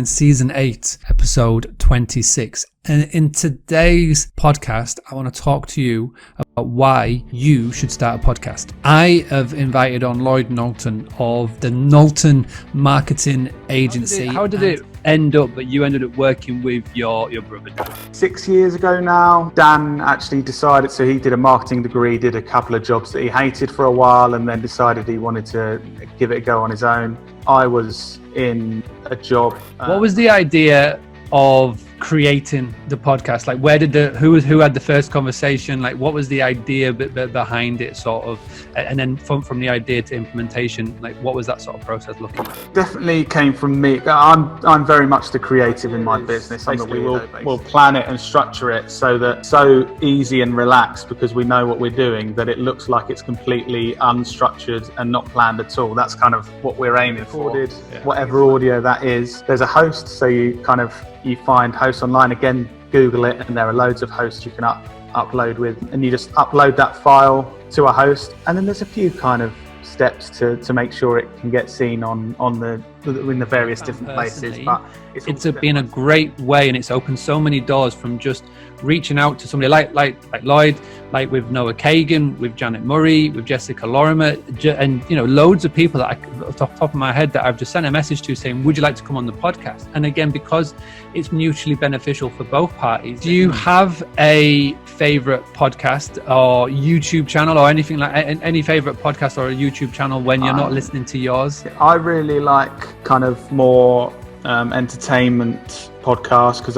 in season 8, episode 26. And in today's podcast, I want to talk to you about why you should start a podcast. I have invited on Lloyd Knowlton of the Knowlton Marketing Agency. How did it end up that you ended up working with your brother? 6 years ago now, Dan actually decided, so he did a marketing degree, did a couple of jobs that he hated for a while, and then decided he wanted to give it a go on his own. I was in a job. What was the idea of creating the podcast? Like, who had the first conversation? Like, what was the idea behind it, sort of, and then from the idea to implementation, like, what was that sort of process looking like? Definitely came from me. I'm very much the creative in my business. We'll plan it and structure it so easy and relaxed, because we know what we're doing, that it looks like it's completely unstructured and not planned at all. That's kind of what we're aiming for. Whatever audio that is, there's a host, so you find hosts online. Again, Google it, and there are loads of hosts you can upload with, and you just upload that file to a host, and then there's a few kind of steps to make sure it can get seen in the various different places. But it's been a great way, and it's opened so many doors, from just reaching out to somebody like Lloyd, like with Noah Kagan, with Janet Murray, with Jessica Lorimer, and loads of people that off the top of my head that I've just sent a message to saying, would you like to come on the podcast? And again, because it's mutually beneficial for both parties. Do you have a favorite podcast or YouTube channel, or anything like any favorite podcast or a YouTube channel when you're not listening to yours? I really like kind of more entertainment podcasts, because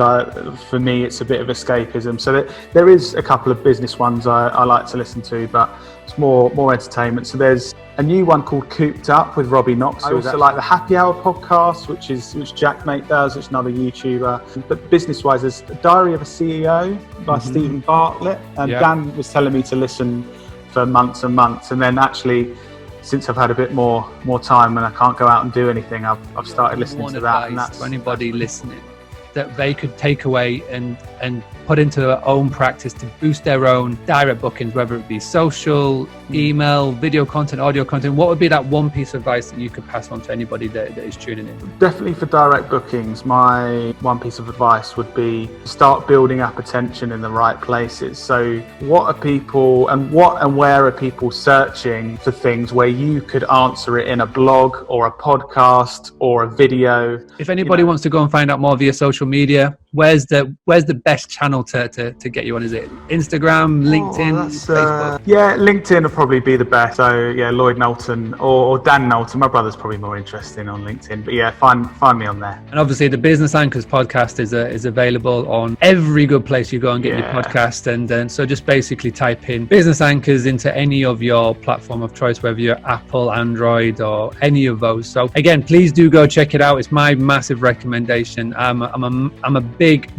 for me it's a bit of escapism. So there is a couple of business ones I like to listen to, but it's more entertainment. So there's a new one called Cooped Up with Robbie Knox. I also like the Happy Hour podcast, which Jack Mate does, which is another YouTuber. But business wise, there's Diary of a CEO by Stephen Bartlett, and Dan was telling me to listen for months and months, and then actually, since I've had a bit more time and I can't go out and do anything, I've started listening to that. And that's for anybody listening, that they could take away and put into their own practice to boost their own direct bookings, whether it be social, email, video content, audio content. What would be that one piece of advice that you could pass on to anybody that is tuning in? Definitely for direct bookings, my one piece of advice would be start building up attention in the right places. So what are people and where are people searching for things where you could answer it in a blog or a podcast or a video? If anybody wants to go and find out more via social media, where's the best channel to get you on? Is it Instagram, LinkedIn, Facebook? LinkedIn would probably be the best. So Lloyd Knowlton or Dan Knowlton. My brother's probably more interesting on LinkedIn, but find me on there. And obviously the Business Anchors podcast is available on every good place you go and get your podcast. And so just basically type in Business Anchors into any of your platform of choice, whether you're Apple, Android, or any of those. So again, please do go check it out. It's my massive recommendation. I'm a big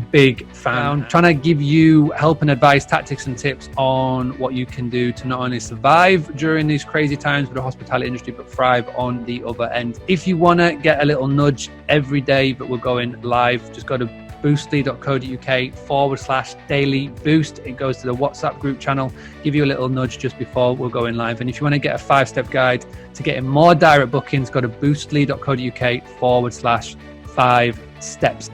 fan. I'm trying to give you help and advice, tactics and tips on what you can do to not only survive during these crazy times with the hospitality industry, but thrive on the other end. If you want to get a little nudge every day that we're going live, just go to boostly.co.uk/daily boost. It goes to the WhatsApp group channel, give you a little nudge just before we're going live. And if you want to get a 5-step guide to getting more direct bookings, go to boostly.co.uk/5 steps.